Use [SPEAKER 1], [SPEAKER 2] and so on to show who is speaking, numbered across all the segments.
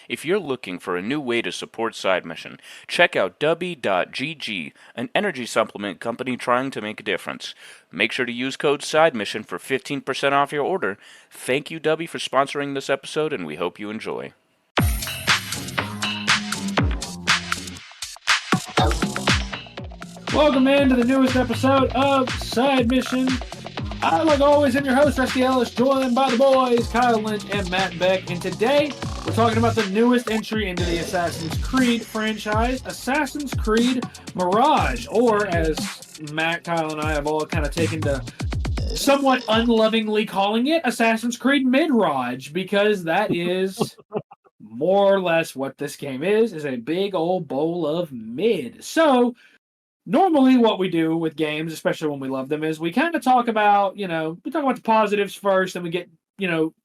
[SPEAKER 1] If you're looking for a new way to support Side Mission, check out Dubby.gg, an energy supplement company trying to make a difference. Make sure to use code SIDEMISSION for 15% off your order. Thank you, Dubby, for sponsoring this episode, and we hope you enjoy.
[SPEAKER 2] Welcome in to the newest episode of Side Mission. I, like always, am your host, Rusty Ellis, joined by the boys, Kyle Lynch and Matt Beck. And today, we're talking about the newest entry into the Assassin's Creed franchise, Assassin's Creed Mirage, or as Matt, Kyle, and I have all kind of taken to somewhat unlovingly calling it, Assassin's Creed Mirage, because that is more or less what this game is a big old bowl of mid. So, normally what we do with games, especially when we love them, is we kind of talk about, we talk about the positives first, and we get,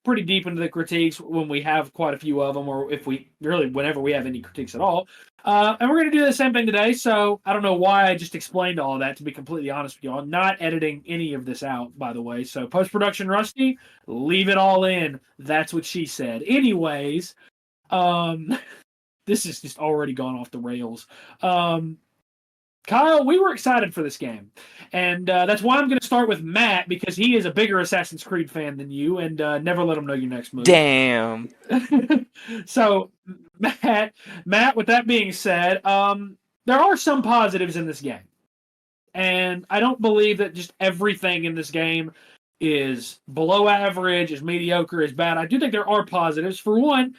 [SPEAKER 2] pretty deep into the critiques when we have quite a few of them, or if we really, whenever we have any critiques at all. And we're going to do the same thing today, so I don't know why I just explained all of that, to be completely honest with you. I'm not editing any of this out, by the way, so post-production Rusty, leave it all in. That's what she said. Anyways, this has just already gone off the rails. Kyle, we were excited for this game, and that's why I'm going to start with Matt, because he is a bigger Assassin's Creed fan than you, and never let him know your next move.
[SPEAKER 1] Damn.
[SPEAKER 2] So, Matt, with that being said, there are some positives in this game, and I don't believe that just everything in this game is below average, is mediocre, is bad. I do think there are positives. For one,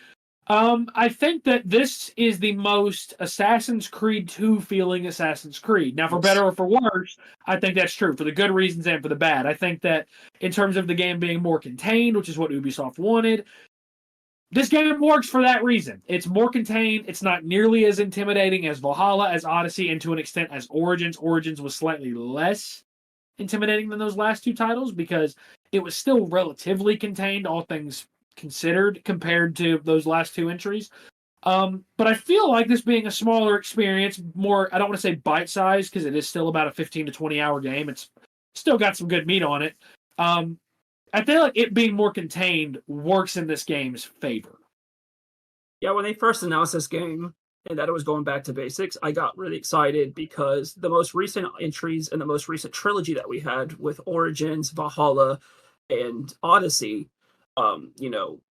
[SPEAKER 2] I think that this is the most Assassin's Creed 2 feeling Assassin's Creed. Now, for better or for worse, I think that's true, for the good reasons and for the bad. I think that in terms of the game being more contained, which is what Ubisoft wanted, this game works for that reason. It's more contained. It's not nearly as intimidating as Valhalla, as Odyssey, and to an extent as Origins. Origins was slightly less intimidating than those last two titles because it was still relatively contained, all things considered, compared to those last two entries. But I feel like this being a smaller experience, more, I don't want to say bite-sized, because it is still about a 15 to 20-hour game. It's still got some good meat on it. I feel like it being more contained works in this game's favor.
[SPEAKER 3] Yeah, when they first announced this game and that it was going back to basics, I got really excited because the most recent entries and the most recent trilogy that we had with Origins, Valhalla, and Odyssey,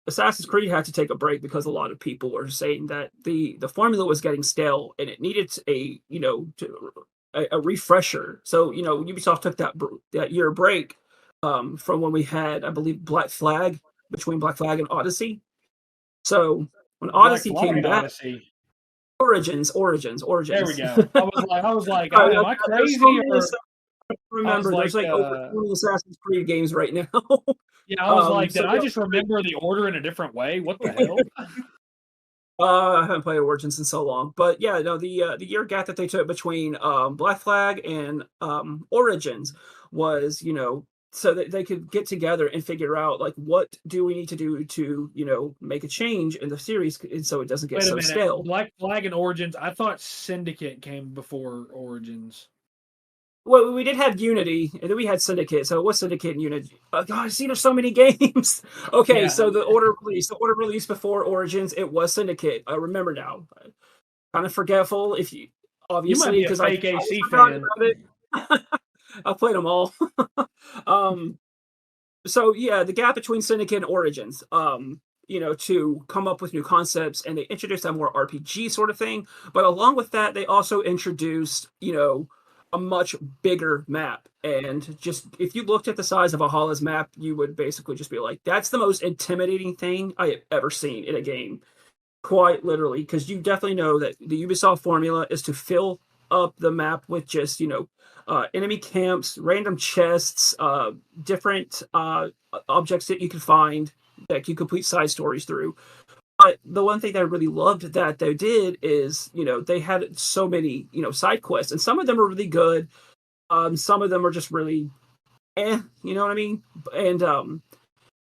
[SPEAKER 3] Assassin's Creed had to take a break because a lot of people were saying that the formula was getting stale and it needed a refresher. So Ubisoft took that year break from when we had, I believe, between Black Flag and Odyssey. So when Odyssey came back, Odyssey. Origins.
[SPEAKER 2] There we go. I was like, am I crazy?
[SPEAKER 3] Remember, there's over 20 Assassin's Creed games right now.
[SPEAKER 2] Yeah, I was like, did I just remember the order in a different way? What the hell?
[SPEAKER 3] I haven't played Origins in so long, but yeah, no, the year gap that they took between Black Flag and Origins was, so that they could get together and figure out like what do we need to do to make a change in the series, and so it doesn't get so stale.
[SPEAKER 2] Black Flag and Origins, I thought Syndicate came before Origins.
[SPEAKER 3] Well, we did have Unity, and then we had Syndicate. So it was Syndicate and Unity. God, I've seen there's so many games. Okay, yeah. So the order release before Origins, it was Syndicate. I remember now. Kind of forgetful, if you obviously,
[SPEAKER 2] because I AC fan.
[SPEAKER 3] I played them all. So yeah, the gap between Syndicate and Origins, to come up with new concepts, and they introduced that more RPG sort of thing. But along with that, they also introduced, a much bigger map. And just if you looked at the size of Valhalla's map, you would basically just be like, that's the most intimidating thing I have ever seen in a game. Quite literally, because you definitely know that the Ubisoft formula is to fill up the map with just, enemy camps, random chests, different objects that you can find that you complete side stories through. But the one thing that I really loved that they did is, they had so many, side quests, and some of them are really good. Some of them are just really, you know what I mean? And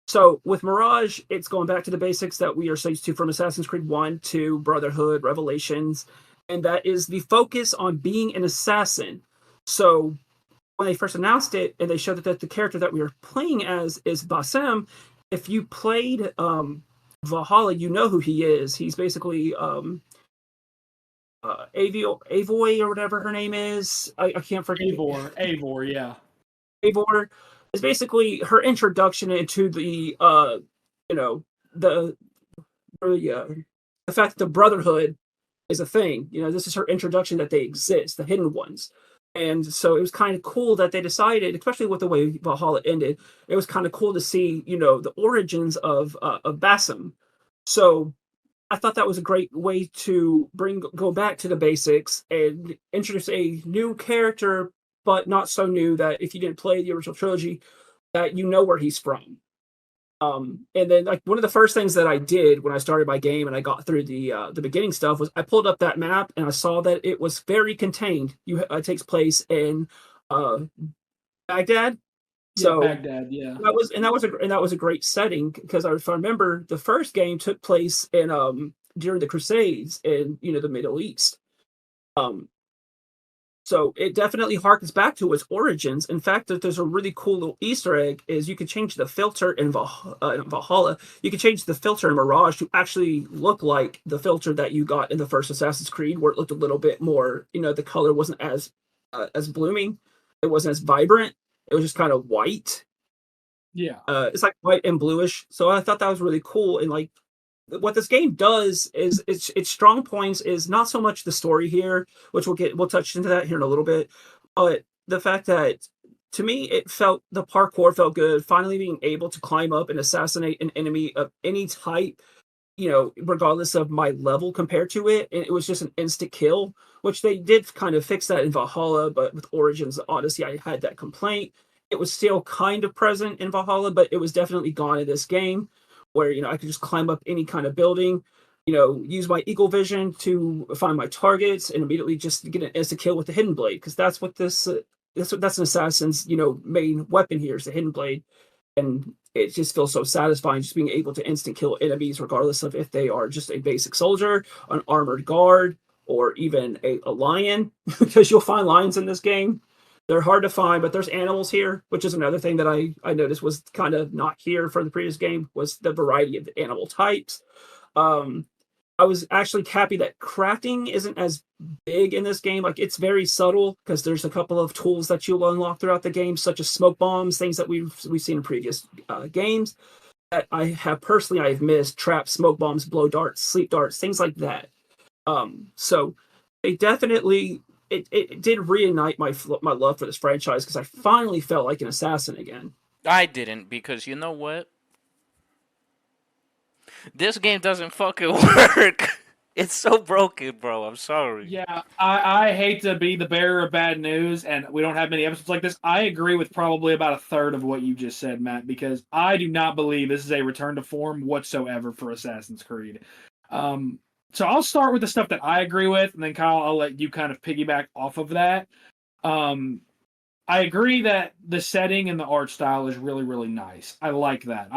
[SPEAKER 3] so with Mirage, it's going back to the basics that we are so used to from Assassin's Creed 1 to Brotherhood, Revelations, and that is the focus on being an assassin. So when they first announced it, and they showed that the character that we were playing as is Bassem, if you played Valhalla, you know who he is. He's basically Avoy or whatever her name is. I can't forget.
[SPEAKER 2] Eivor, yeah.
[SPEAKER 3] Eivor is basically her introduction into the you know the the fact that the Brotherhood is a thing. This is her introduction that they exist, the Hidden Ones. And so it was kind of cool that they decided, especially with the way Valhalla ended, it was kind of cool to see, the origins of Basim. So I thought that was a great way to go back to the basics and introduce a new character, but not so new that if you didn't play the original trilogy, that you know where he's from. And then like one of the first things that I did when I started my game and I got through the beginning stuff was I pulled up that map and I saw that it was very contained. It takes place in uh, Baghdad.
[SPEAKER 2] Yeah,
[SPEAKER 3] So
[SPEAKER 2] Baghdad, yeah.
[SPEAKER 3] that was a great setting because if I remember the first game took place in during the Crusades in the Middle East. Um, so it definitely harkens back to its origins. In fact, that there's a really cool little Easter egg is you can change the filter in Valhalla. You can change the filter in Mirage to actually look like the filter that you got in the first Assassin's Creed, where it looked a little bit more. The color wasn't as blooming. It wasn't as vibrant. It was just kind of white.
[SPEAKER 2] Yeah.
[SPEAKER 3] It's like white and bluish. So I thought that was really cool. And like what this game does is its strong points is not so much the story here, which we'll touch into that here in a little bit, but the fact that to me the parkour felt good. Finally being able to climb up and assassinate an enemy of any type, regardless of my level compared to it, and it was just an instant kill, which they did kind of fix that in Valhalla, but with Origins Odyssey, I had that complaint. It was still kind of present in Valhalla, but it was definitely gone in this game, where I could just climb up any kind of building, use my eagle vision to find my targets, and immediately just get an instant kill with the hidden blade, because that's what that's an assassin's main weapon here is the hidden blade, and it just feels so satisfying just being able to instant kill enemies regardless of if they are just a basic soldier, an armored guard, or even a lion, because you'll find lions in this game. They're hard to find, but there's animals here, which is another thing that I noticed was kind of not here for the previous game, was the variety of the animal types. Um, I was actually happy that crafting isn't as big in this game. Like, it's very subtle because there's a couple of tools that you'll unlock throughout the game, such as smoke bombs, things that we've seen in previous games that I have missed: traps, smoke bombs, blow darts, sleep darts, things like that. So they definitely it did reignite my love for this franchise because I finally felt like an assassin again.
[SPEAKER 1] I didn't, because you know what? This game doesn't fucking work. It's so broken, bro. I'm sorry.
[SPEAKER 2] Yeah, I hate to be the bearer of bad news, and we don't have many episodes like this. I agree with probably about a third of what you just said, Matt, because I do not believe this is a return to form whatsoever for Assassin's Creed. So I'll start with the stuff that I agree with, and then Kyle, I'll let you kind of piggyback off of that. I agree that the setting and the art style is really, really nice. I like that.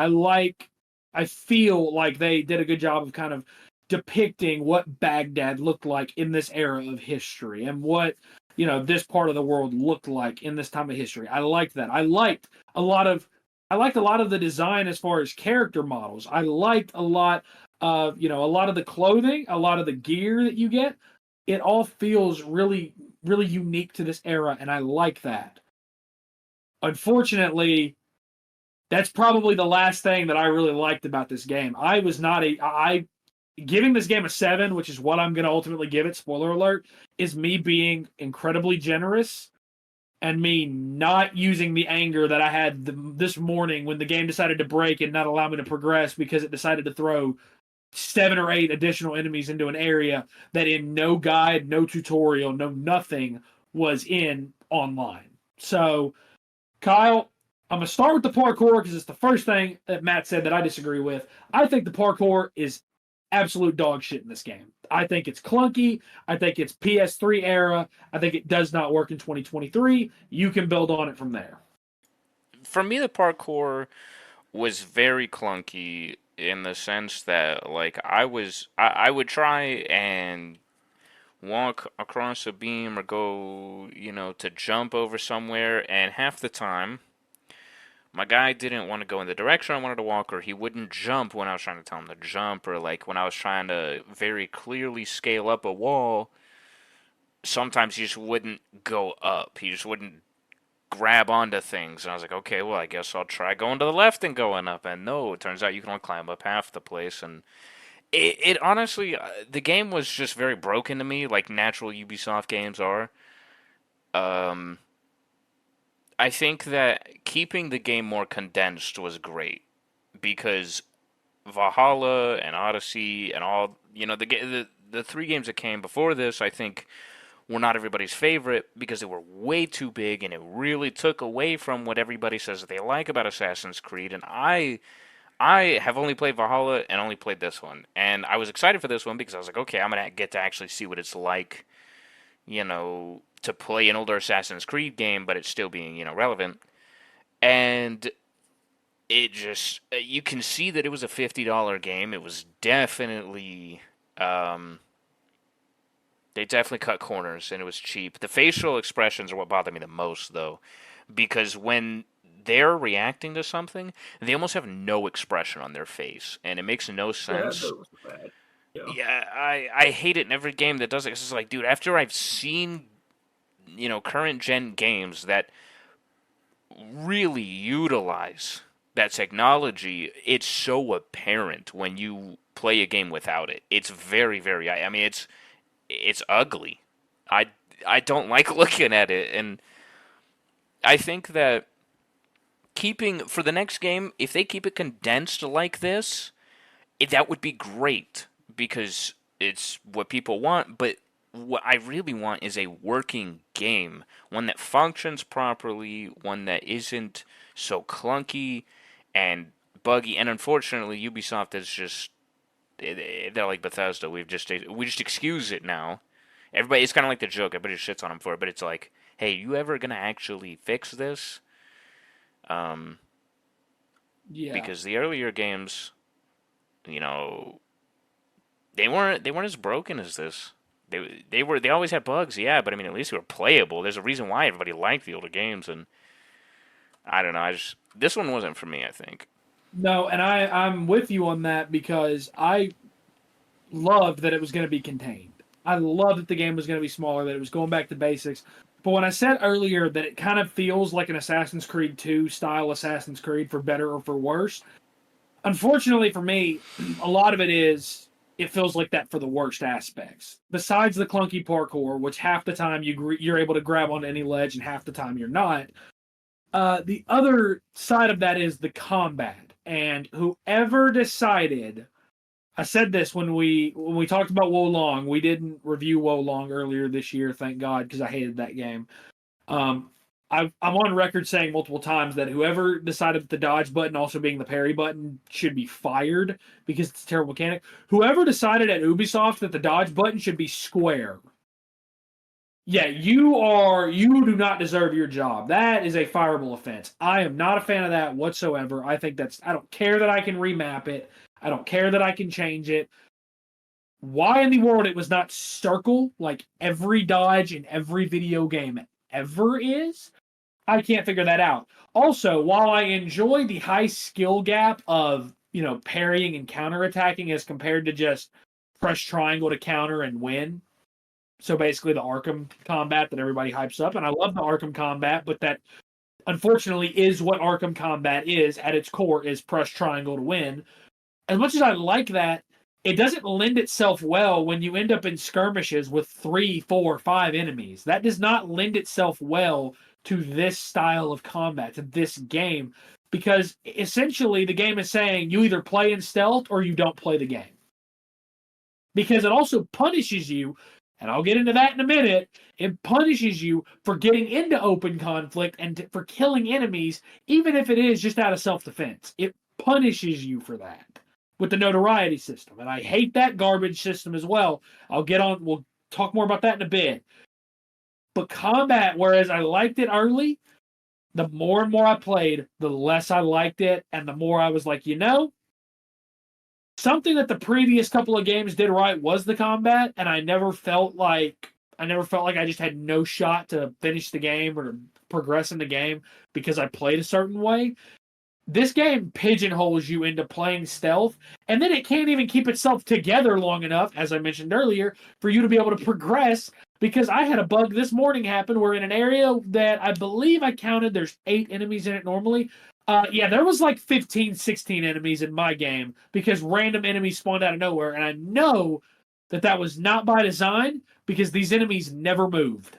[SPEAKER 2] I feel like they did a good job of kind of depicting what Baghdad looked like in this era of history and what, this part of the world looked like in this time of history. I liked that. I liked a lot of the design as far as character models. I liked a lot of, a lot of the clothing, a lot of the gear that you get. It all feels really, really unique to this era, and I like that. Unfortunately, that's probably the last thing that I really liked about this game. I was not I giving this game a 7, which is what I'm going to ultimately give it, spoiler alert, is me being incredibly generous and me not using the anger that I had this morning when the game decided to break and not allow me to progress because it decided to throw 7 or 8 additional enemies into an area that in no guide, no tutorial, no nothing was in online. So, Kyle, I'm going to start with the parkour because it's the first thing that Matt said that I disagree with. I think the parkour is absolute dog shit in this game. I think it's clunky. I think it's PS3 era. I think it does not work in 2023. You can build on it from there.
[SPEAKER 1] For me, the parkour was very clunky in the sense that, like, I would try and walk across a beam or go, to jump over somewhere, and half the time my guy didn't want to go in the direction I wanted to walk, or he wouldn't jump when I was trying to tell him to jump, or like when I was trying to very clearly scale up a wall, sometimes he just wouldn't go up. He just wouldn't grab onto things. And I was like, okay, well, I guess I'll try going to the left and going up. And no, it turns out you can only climb up half the place. And it honestly, the game was just very broken to me, like natural Ubisoft games are. Um, I think that keeping the game more condensed was great because Valhalla and Odyssey and all, the three games that came before this, I think were not everybody's favorite because they were way too big and it really took away from what everybody says that they like about Assassin's Creed. And I have only played Valhalla and only played this one, and I was excited for this one because I was like, okay, I'm gonna get to actually see what it's like, to play an older Assassin's Creed game, but it's still being relevant. And it just you can see that it was a $50 game. It was definitely they definitely cut corners and it was cheap. The facial expressions are what bother me the most though, because when they're reacting to something, they almost have no expression on their face, and it makes no
[SPEAKER 3] Yeah,
[SPEAKER 1] sense.
[SPEAKER 3] those were bad. Yeah.
[SPEAKER 1] Yeah, I hate it in every game that does it. It's just like, dude, after I've seen, current gen games that really utilize that technology, it's so apparent when you play a game without it. It's very, very. I mean, it's ugly. I I don't like looking at it, and I think that keeping for the next game, if they keep it condensed like this, that would be great because it's what people want. But what I really want is a working game, one that functions properly, one that isn't so clunky and buggy. And unfortunately, Ubisoft is just they're like Bethesda. We just excuse it now. Everybody, it's kind of like the joke. Everybody shits on them for it, but it's like, hey, you ever gonna actually fix this? Um,
[SPEAKER 2] Yeah.
[SPEAKER 1] because the earlier games, you know, they weren't as broken as this. They always had bugs, yeah, but I mean at least they were playable. There's a reason why everybody liked the older games, and I don't know. This one wasn't for me. I think.
[SPEAKER 2] No, and I'm with you on that because I loved that it was going to be contained. I loved that the game was going to be smaller, that it was going back to basics. But when I said earlier that it kind of feels like an Assassin's Creed 2 style Assassin's Creed for better or for worse, unfortunately for me, a lot of it feels like that for the worst aspects. Besides the clunky parkour, which half the time you're able to grab onto any ledge and half the time you're not. The other side of that is the combat, and whoever decided. I said this when we talked about Wolong. We didn't review Wolong earlier this year, thank God, because I hated that game. I'm on record saying multiple times that whoever decided that the dodge button also being the parry button should be fired because it's a terrible mechanic. Whoever decided at Ubisoft that the dodge button should be square. Yeah, you do not deserve your job. That is a fireable offense. I am not a fan of that whatsoever. I don't care that I can remap it. I don't care that I can change it. Why in the world it was not circle like every dodge in every video game ever is? I can't figure that out. Also, while I enjoy the high skill gap of, parrying and counterattacking as compared to just press triangle to counter and win. So basically the Arkham combat that everybody hypes up. And I love the Arkham combat, but that unfortunately is what Arkham combat is at its core, is press triangle to win. As much as I like that, it doesn't lend itself well when you end up in skirmishes with 3, 4, 5 enemies. That does not lend itself well to this style of combat, to this game, because essentially the game is saying you either play in stealth or you don't play the game. Because it also punishes you, and I'll get into that in a minute, it punishes you for getting into open conflict and for killing enemies, even if it is just out of self-defense. It punishes you for that with the notoriety system. And I hate that garbage system as well. We'll talk more about that in a bit. But combat, whereas I liked it early, the more and more I played, the less I liked it, and the more I was like, something that the previous couple of games did right was the combat, and I never felt like I just had no shot to finish the game or to progress in the game because I played a certain way. this game pigeonholes you into playing stealth, and then it can't even keep itself together long enough, as I mentioned earlier, for you to be able to progress. Because I had a bug this morning happen where in an area that I believe I counted, there's 8 enemies in it normally. There was like 15, 16 enemies in my game because random enemies spawned out of nowhere, and I know that was not by design because these enemies never moved.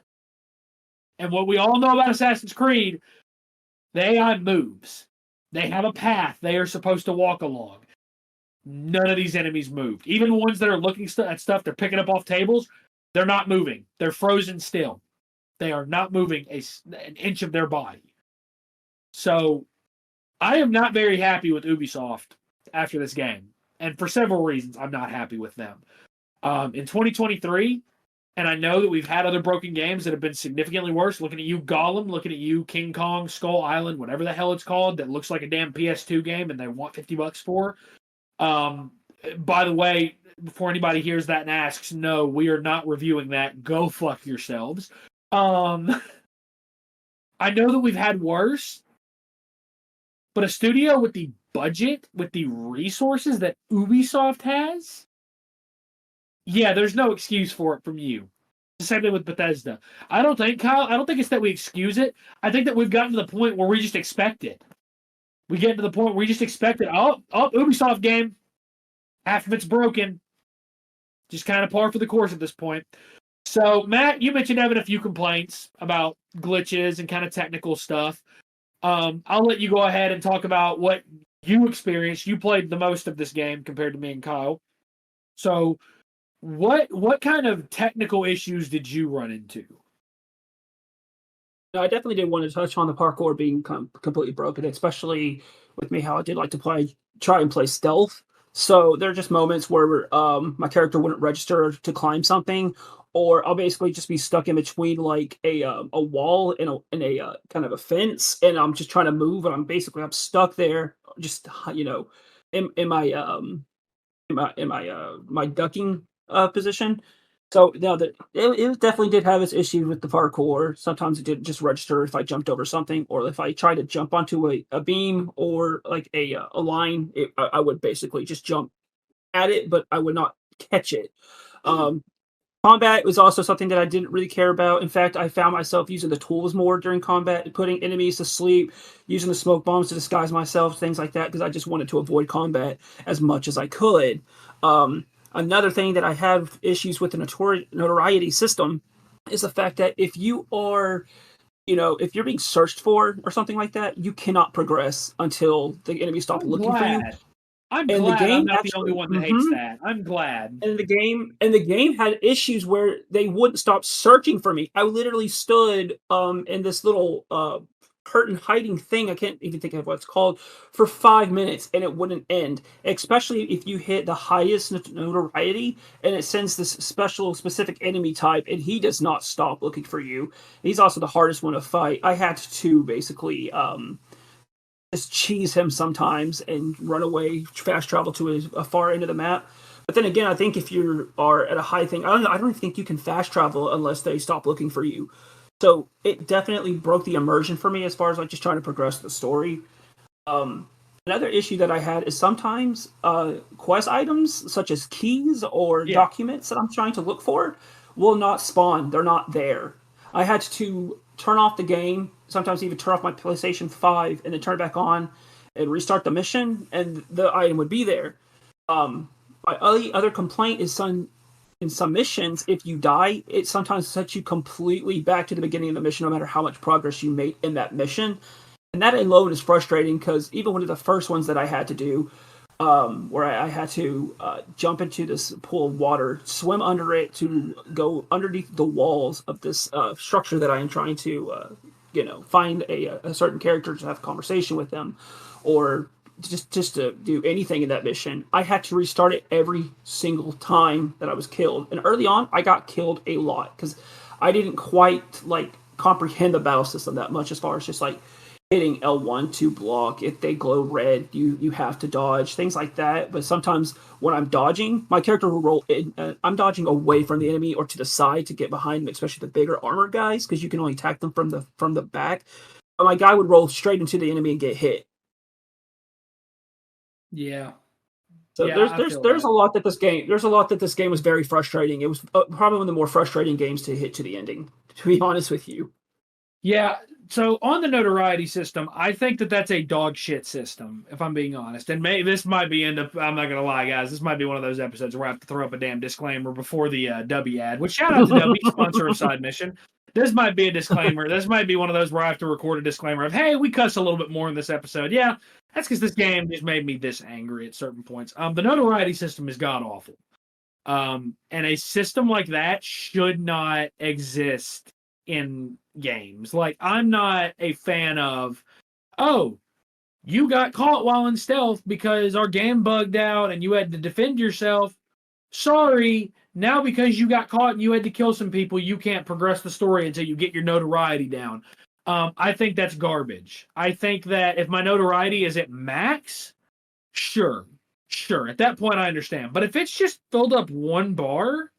[SPEAKER 2] And what we all know about Assassin's Creed, the AI moves. They have a path they are supposed to walk along. None of these enemies moved. Even ones that are looking at stuff they're picking up off tables, they're not moving. They're frozen still. They are not moving an inch of their body. So I am not very happy with Ubisoft after this game. And for several reasons, I'm not happy with them. In 2023, and I know that we've had other broken games that have been significantly worse. Looking at you, Gollum. Looking at you, King Kong, Skull Island, whatever the hell it's called, that looks like a damn PS2 game and they want $50 for. By the way, before anybody hears that and asks, no, we are not reviewing that. Go fuck yourselves. I know that we've had worse, but a studio with the budget, with the resources that Ubisoft has, yeah, there's no excuse for it from you. The same thing with Bethesda. I don't think it's that we excuse it. I think that we've gotten to the point where we just expect it. We get to the point where we just expect it. Oh, Ubisoft game. Half of it's broken. Just kind of par for the course at this point. So, Matt, you mentioned having a few complaints about glitches and kind of technical stuff. I'll let you go ahead and talk about what you experienced. You played the most of this game compared to me and Kyle. So, what kind of technical issues did you run into?
[SPEAKER 3] I definitely did want to touch on the parkour being completely broken, especially with me how I did like to try and play stealth. So there are just moments where my character wouldn't register to climb something, or I'll basically just be stuck in between like a wall and a kind of a fence, and I'm just trying to move, and I'm stuck there, just in my ducking position. So now that it definitely did have its issues with the parkour. Sometimes it didn't just register if I jumped over something, or if I tried to jump onto a beam or like a line. I would basically just jump at it, but I would not catch it. Combat was also something that I didn't really care about. In fact, I found myself using the tools more during combat, putting enemies to sleep, using the smoke bombs to disguise myself, things like that, because I just wanted to avoid combat as much as I could. Another thing that I have issues with the notoriety system is the fact that if you are, if you're being searched for or something like that, you cannot progress until the enemy stop looking for you.
[SPEAKER 2] I'm glad I'm not the only one that hates that. I'm glad.
[SPEAKER 3] And the game had issues where they wouldn't stop searching for me. I literally stood in this little curtain hiding thing, I can't even think of what it's called, for 5 minutes, and it wouldn't end. Especially if you hit the highest notoriety, and it sends this specific enemy type, and he does not stop looking for you. He's also the hardest one to fight. I had to basically just cheese him sometimes and run away, fast travel to a far end of the map. But then again, I think if you are at a high thing, I don't think you can fast travel unless they stop looking for you. So it definitely broke the immersion for me as far as like just trying to progress the story. Another issue that I had is sometimes quest items such as keys or documents that I'm trying to look for will not spawn. They're not there. I had to turn off the game, sometimes even turn off my PlayStation 5 and then turn it back on and restart the mission, and the item would be there. My other complaint is in some missions, if you die, it sometimes sets you completely back to the beginning of the mission, no matter how much progress you made in that mission. And that alone is frustrating, because even one of the first ones that I had to do, where I had to jump into this pool of water, swim under it to go underneath the walls of this structure that I am trying to, find a certain character to have a conversation with them, or just to do anything in that mission, I had to restart it every single time that I was killed. And early on, I got killed a lot because I didn't quite comprehend the battle system that much, as far as just hitting L1 to block. If they glow red, you have to dodge, things like that. But sometimes when I'm dodging, my character will roll in. I'm dodging away from the enemy or to the side to get behind them, especially the bigger armor guys, because you can only attack them from the back. But my guy would roll straight into the enemy and get hit.
[SPEAKER 2] Yeah.
[SPEAKER 3] So
[SPEAKER 2] Yeah, I
[SPEAKER 3] there's
[SPEAKER 2] feel
[SPEAKER 3] there's
[SPEAKER 2] that.
[SPEAKER 3] a lot that this game was very frustrating. It was probably one of the more frustrating games to hit to the ending. To be honest with you,
[SPEAKER 2] Yeah. So on the notoriety system, I think that that's a dog shit system, if I'm being honest. And this might be I'm not gonna lie, guys. This might be one of those episodes where I have to throw up a damn disclaimer before the W ad. Which shout out to W, sponsor of Side Mission. This might be a disclaimer. This might be one of those where I have to record a disclaimer of, hey, we cuss a little bit more in this episode. Yeah, that's because this game just made me this angry at certain points. The notoriety system is god awful. And a system like that should not exist in games. Like, I'm not a fan of, oh, you got caught while in stealth because our game bugged out and you had to defend yourself. Sorry, now because you got caught and you had to kill some people, you can't progress the story until you get your notoriety down. I think that's garbage. I think that if my notoriety is at max, sure. At that point, I understand. But if it's just filled up one bar,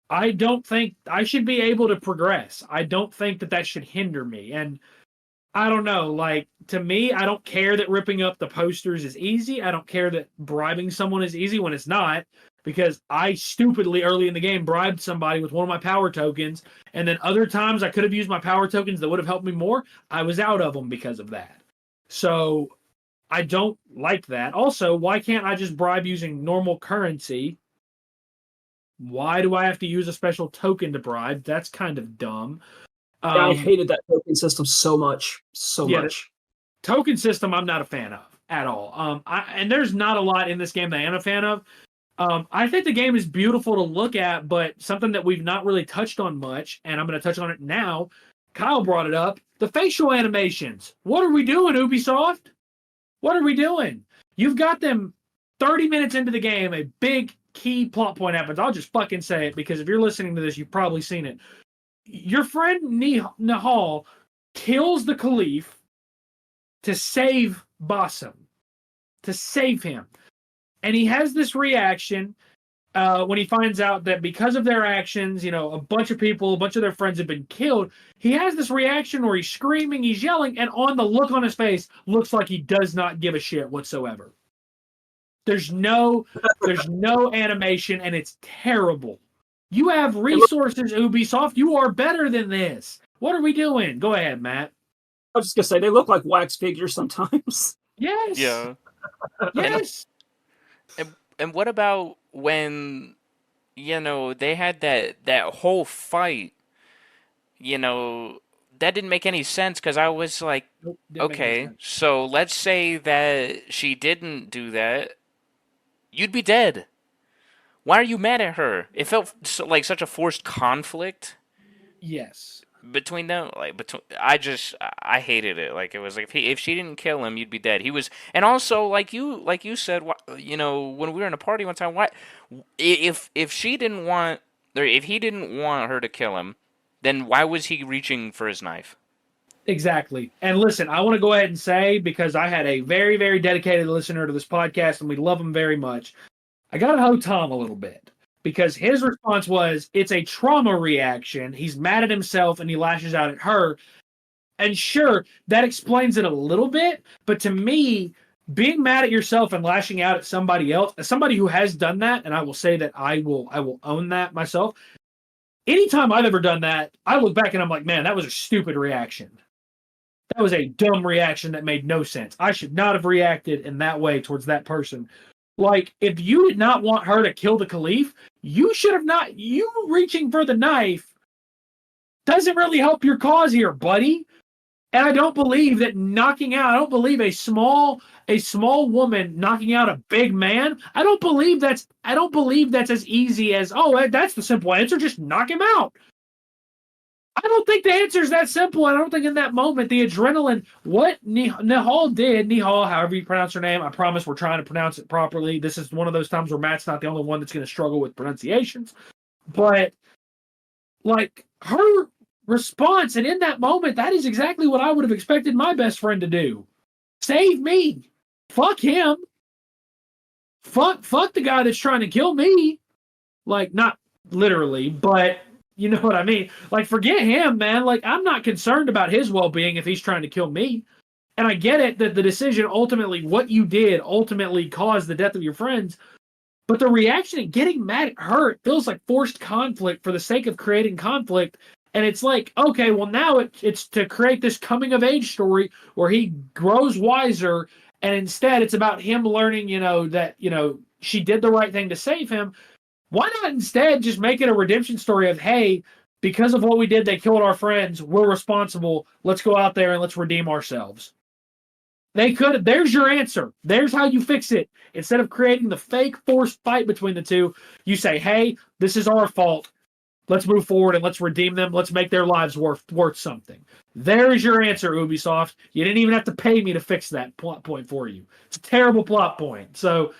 [SPEAKER 2] I don't think I should be able to progress. I don't think that should hinder me. And I don't know, like, to me, I don't care that ripping up the posters is easy. I don't care that bribing someone is easy when it's not, because I stupidly early in the game bribed somebody with one of my power tokens, and then other times I could have used my power tokens that would have helped me more. I was out of them because of that. So I don't like that. Also, why can't I just bribe using normal currency? Why do I have to use a special token to bribe? That's kind of dumb.
[SPEAKER 3] I hated that token system so much.
[SPEAKER 2] Token system I'm not a fan of at all. And there's not a lot in this game that I am a fan of. I think the game is beautiful to look at, but something that we've not really touched on much, and I'm going to touch on it now. Kyle brought it up. The facial animations. What are we doing, Ubisoft? What are we doing? You've got them 30 minutes into the game, a big key plot point happens. I'll just fucking say it because if you're listening to this, you've probably seen it. Your friend Nihal kills the Caliph to save Basim, to save him. And he has this reaction when he finds out that because of their actions, a bunch of people, a bunch of their friends have been killed. He has this reaction where he's screaming, he's yelling, and on the look on his face, looks like he does not give a shit whatsoever. There's no animation, and it's terrible. You have resources, Ubisoft. You are better than this. What are we doing? Go ahead, Matt.
[SPEAKER 3] I was just gonna say they look like wax figures sometimes.
[SPEAKER 2] Yes.
[SPEAKER 1] Yeah.
[SPEAKER 2] Yes.
[SPEAKER 1] And what about when, they had that whole fight, that didn't make any sense because I was like, okay, so let's say that she didn't do that. You'd be dead. Why are you mad at her? It felt like such a forced conflict.
[SPEAKER 2] Yes.
[SPEAKER 1] Between them, I hated it. Like, it was like if she didn't kill him, you'd be dead. He was, and also like you said, when we were in a party one time, why if she didn't want, or if he didn't want her to kill him, then why was he reaching for his knife?
[SPEAKER 2] Exactly. And listen, I want to go ahead and say, because I had a very, very dedicated listener to this podcast, and we love him very much, I got to hoe Tom a little bit. Because his response was, it's a trauma reaction. He's mad at himself and he lashes out at her. And sure, that explains it a little bit. But to me, being mad at yourself and lashing out at somebody else, as somebody who has done that, and I will say that I will own that myself. Anytime I've ever done that, I look back and I'm like, man, that was a stupid reaction. That was a dumb reaction that made no sense. I should not have reacted in that way towards that person. Like, if you did not want her to kill the Caliph, you should have not. You reaching for the knife doesn't really help your cause here, buddy. And I don't believe that I don't believe a small woman knocking out a big man. I don't believe that's as easy as, oh, that's the simple answer. Just knock him out. I don't think the answer is that simple. I don't think in that moment, the adrenaline, what Nihal did, however you pronounce her name, I promise we're trying to pronounce it properly. This is one of those times where Matt's not the only one that's going to struggle with pronunciations. But, like, her response, and in that moment, that is exactly what I would have expected my best friend to do. Save me. Fuck him. Fuck the guy that's trying to kill me. Like, not literally, but you know what I mean? Like, forget him, man. Like, I'm not concerned about his well-being if he's trying to kill me. And I get it that the decision ultimately, what you did, ultimately caused the death of your friends. But the reaction at getting mad at her, it feels like forced conflict for the sake of creating conflict. And it's like, okay, well, now it's to create this coming of age story where he grows wiser. And instead, it's about him learning, that, she did the right thing to save him. Why not instead just make it a redemption story of, hey, because of what we did, they killed our friends. We're responsible. Let's go out there and let's redeem ourselves. They could. There's your answer. There's how you fix it. Instead of creating the fake forced fight between the two, you say, "Hey, this is our fault. Let's move forward and let's redeem them. Let's make their lives worth something." There is your answer, Ubisoft. You didn't even have to pay me to fix that plot point for you. It's a terrible plot point. So,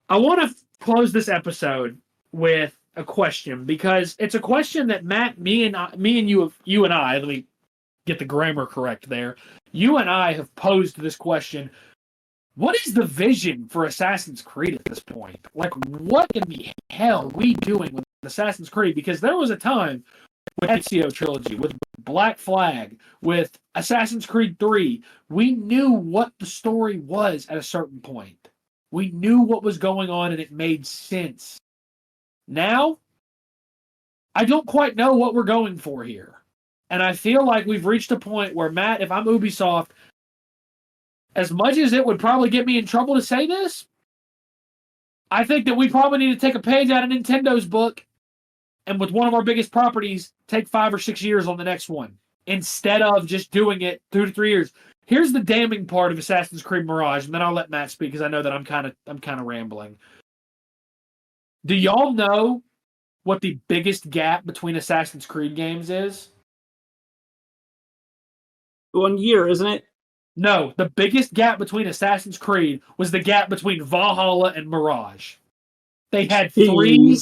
[SPEAKER 2] I want to close this episode with a question because it's a question that Matt, me and you and I. Let me get the grammar correct there. You and I have posed this question. What is the vision for Assassin's Creed at this point? Like, what in the hell are we doing with Assassin's Creed? Because there was a time with Ezio Trilogy, with Black Flag, with Assassin's Creed 3, we knew what the story was at a certain point. We knew what was going on and it made sense. Now, I don't quite know what we're going for here. And I feel like we've reached a point where, Matt, if I'm Ubisoft, as much as it would probably get me in trouble to say this, I think that we probably need to take a page out of Nintendo's book and with one of our biggest properties, take 5 or 6 years on the next one instead of just doing it 2 to 3 years. Here's the damning part of Assassin's Creed Mirage, and then I'll let Matt speak because I know that I'm kind of rambling. Do y'all know what the biggest gap between Assassin's Creed games is?
[SPEAKER 3] 1 year, isn't it?
[SPEAKER 2] No, the biggest gap between Assassin's Creed was the gap between Valhalla and Mirage. They had three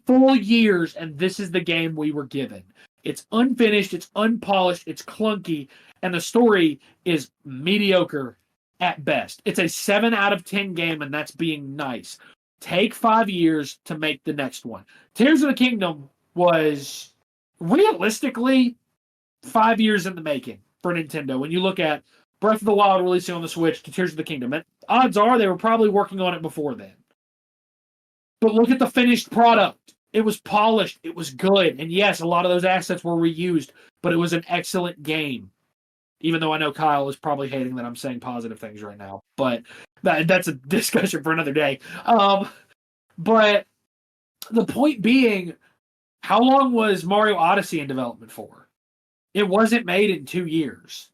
[SPEAKER 2] full years, and this is the game we were given. It's unfinished, it's unpolished, it's clunky, and the story is mediocre at best. It's a 7 out of 10 game, and that's being nice. Take 5 years to make the next one. Tears of the Kingdom was realistically 5 years in the making for Nintendo. When you look at Breath of the Wild releasing on the Switch to Tears of the Kingdom, and odds are they were probably working on it before then. But look at the finished product. It was polished. It was good. And yes, a lot of those assets were reused, but it was an excellent game. Even though I know Kyle is probably hating that I'm saying positive things right now. But that's a discussion for another day. But the point being, how long was Mario Odyssey in development for? It wasn't made in 2 years.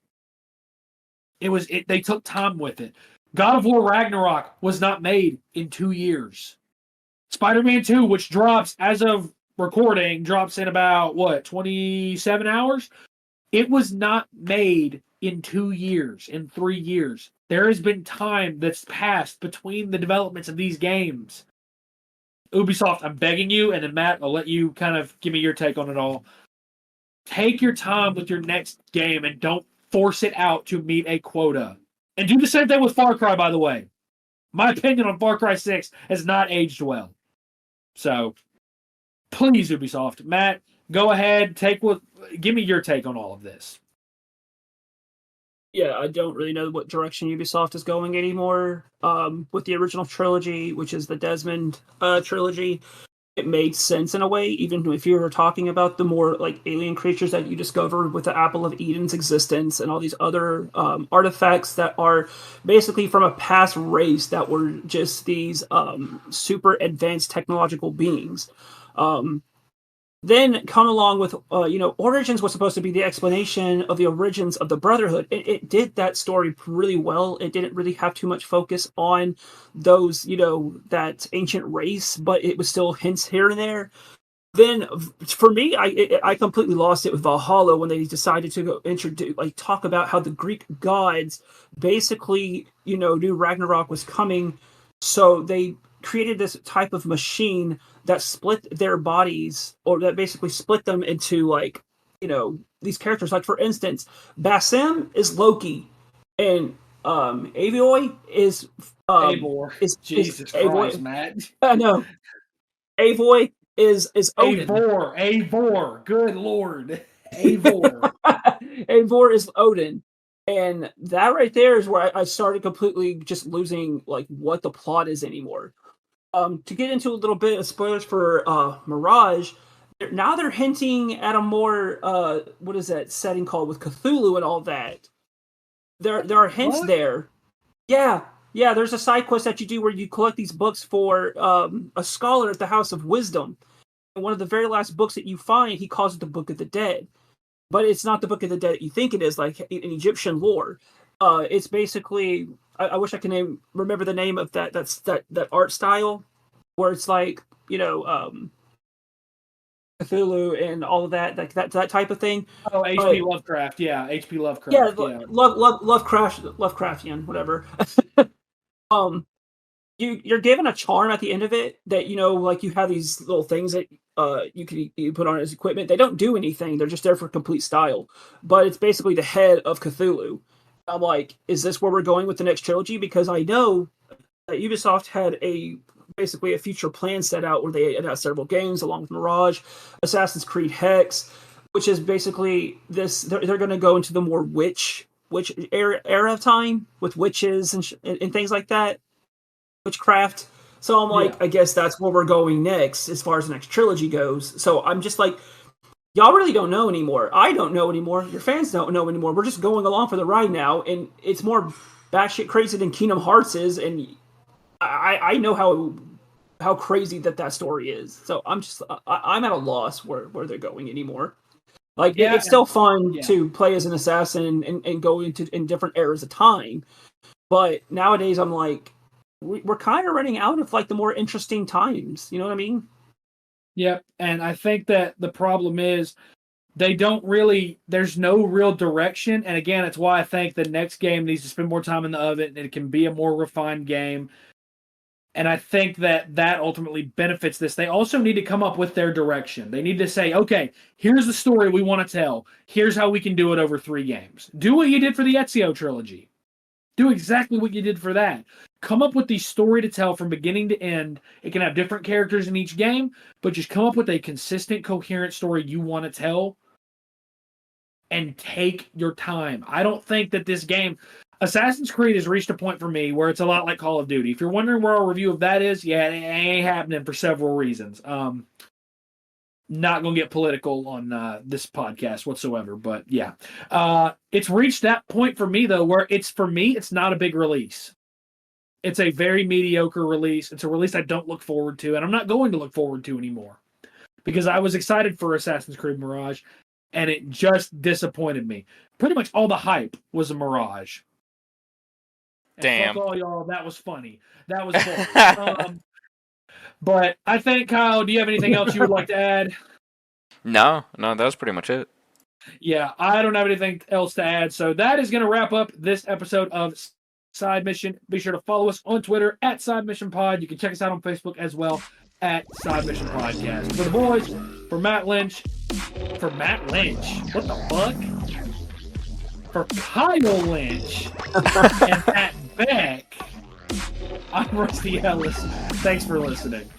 [SPEAKER 2] They took time with it. God of War Ragnarok was not made in 2 years. Spider-Man 2, which drops as of recording, drops in about 27 hours? It was not made in 2 years, in 3 years. There has been time that's passed between the developments of these games. Ubisoft, I'm begging you, and then Matt, I'll let you kind of give me your take on it all. Take your time with your next game and don't force it out to meet a quota. And do the same thing with Far Cry, by the way. My opinion on Far Cry 6 has not aged well. So, please, Ubisoft. Matt, go ahead. Give me your take on all of this.
[SPEAKER 3] Yeah, I don't really know what direction Ubisoft is going anymore. With the original trilogy, which is the Desmond trilogy, it made sense in a way, even if you were talking about the more like alien creatures that you discovered with the Apple of Eden's existence and all these other artifacts that are basically from a past race that were just these super advanced technological beings. Then come along with, Origins was supposed to be the explanation of the origins of the Brotherhood. It did that story really well. It didn't really have too much focus on those, that ancient race, but it was still hints here and there. Then, for me, I completely lost it with Valhalla when they decided to go talk about how the Greek gods basically, knew Ragnarok was coming, so they created this type of machine that split their bodies, or that basically split them into these characters. Like, for instance, Basim is Loki, and Avoy is
[SPEAKER 2] Eivor. Jesus Christ, Matt.
[SPEAKER 3] I know. Avoy is Odin.
[SPEAKER 2] Eivor. Good Lord. Eivor.
[SPEAKER 3] Eivor is Odin. And that right there is where I started completely just losing like what the plot is anymore. To get into a little bit of spoilers for Mirage, now they're hinting at a more what is that setting called with Cthulhu and all that. There are hints there. Yeah, yeah. There's a side quest that you do where you collect these books for a scholar at the House of Wisdom. And one of the very last books that you find, he calls it the Book of the Dead, but it's not the Book of the Dead that you think it is, like in Egyptian lore. It's basically I wish I can remember the name of that art style, where it's like Cthulhu and all of that, like that type of thing.
[SPEAKER 2] Oh, H.P. Lovecraft, yeah, H.P. Lovecraft,
[SPEAKER 3] yeah. Lovecraftian, whatever. You're given a charm at the end of it that like you have these little things that you put on as equipment. They don't do anything; they're just there for complete style. But it's basically the head of Cthulhu. I'm like, is this where we're going with the next trilogy? Because I know that Ubisoft had basically a future plan set out where they announced several games along with Mirage, Assassin's Creed Hex, which is basically this. They're going to go into the more witch era of time with witches and things like that, witchcraft. So I'm like, I guess that's where we're going next as far as the next trilogy goes. So I'm just like, y'all really don't know anymore. I don't know anymore. Your fans don't know anymore. We're just going along for the ride now, and it's more batshit crazy than Kingdom Hearts is, and I know how crazy that story is. So I'm at a loss where they're going anymore. Like it's still fun to play as an assassin and go in different eras of time, but nowadays I'm like, we're kind of running out of like the more interesting times. You know what I mean?
[SPEAKER 2] Yep, and I think that the problem is there's no real direction, and again, it's why I think the next game needs to spend more time in the oven and it can be a more refined game. And I think that ultimately benefits this. They also need to come up with their direction. They need to say, okay, here's the story we want to tell. Here's how we can do it over 3 games. Do what you did for the Ezio trilogy. Do exactly what you did for that. Come up with the story to tell from beginning to end. It can have different characters in each game, but just come up with a consistent, coherent story you want to tell and take your time. I don't think that this game... Assassin's Creed has reached a point for me where it's a lot like Call of Duty. If you're wondering where our review of that is, it ain't happening for several reasons. Not going to get political on this podcast whatsoever, but yeah. It's reached that point for me, though, where for me, it's not a big release. It's a very mediocre release. It's a release I don't look forward to, and I'm not going to look forward to anymore. Because I was excited for Assassin's Creed Mirage, and it just disappointed me. Pretty much all the hype was a Mirage.
[SPEAKER 1] Damn.
[SPEAKER 2] Fuck all y'all, that was funny. That was boring. But I think, Kyle, do you have anything else you would like to add?
[SPEAKER 1] No, that was pretty much it.
[SPEAKER 2] Yeah, I don't have anything else to add. So that is going to wrap up this episode of Side Mission. Be sure to follow us on Twitter at Side Mission Pod. You can check us out on Facebook as well at Side Mission Podcast. For the boys, for Matt Lynch, what the fuck? For Kyle Lynch and Matt Beck, I'm Rusty Ellis. Thanks for listening.